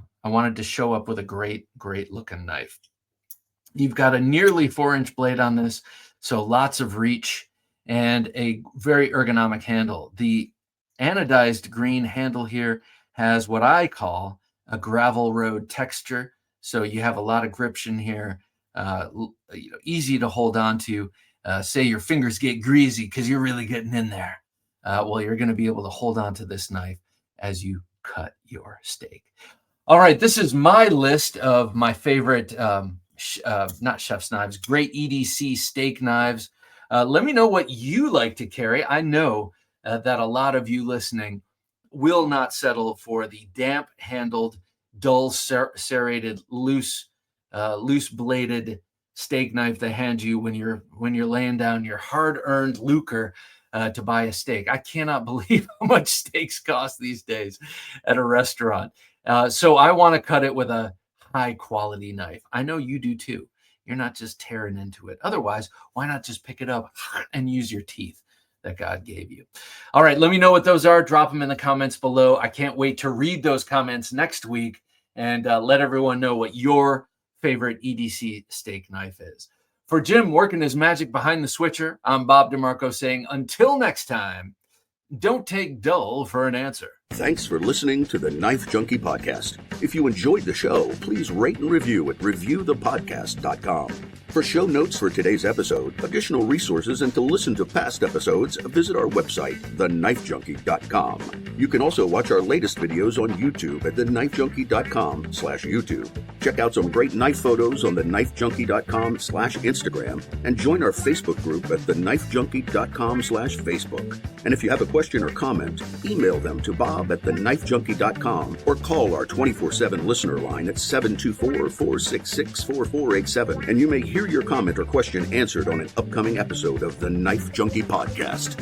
show up with a great looking knife. You've got a nearly 4-inch blade on this, so lots of reach and a very ergonomic handle. The anodized green handle here has what I call a gravel road texture, so you have a lot of gription here. Easy to hold on to. Say your fingers get greasy because you're really getting in there. Well, you're going to be able to hold on to this knife as you cut your steak. All right, this is my list of my favorite, not chef's knives, great EDC steak knives. Let me know what you like to carry. I know that a lot of you listening will not settle for the damp-handled, dull, serrated, loose bladed steak knife they hand you when you're laying down your hard-earned lucre to buy a steak. I cannot believe how much steaks cost these days at a restaurant. So I want to cut it with a high-quality knife. I know you do too. You're not just tearing into it. Otherwise, why not just pick it up and use your teeth that God gave you? All right, let me know what those are. Drop them in the comments below. I can't wait to read those comments next week and let everyone know what your favorite EDC steak knife is. For Jim working his magic behind the switcher, I'm Bob DeMarco saying until next time, don't take dull for an answer. Thanks for listening to the Knife Junkie podcast. If you enjoyed the show, please rate and review at reviewthepodcast.com. For show notes for today's episode, additional resources, and to listen to past episodes, visit our website, TheKnifeJunkie.com. You can also watch our latest videos on YouTube at TheKnifeJunkie.com/YouTube. Check out some great knife photos on TheKnifeJunkie.com/Instagram, and join our Facebook group at TheKnifeJunkie.com/Facebook. And if you have a question or comment, email them to bob@TheKnifeJunkie.com or call our 24/7 listener line at 724-466-4487, and you may hear your comment or question answered on an upcoming episode of the Knife Junkie podcast.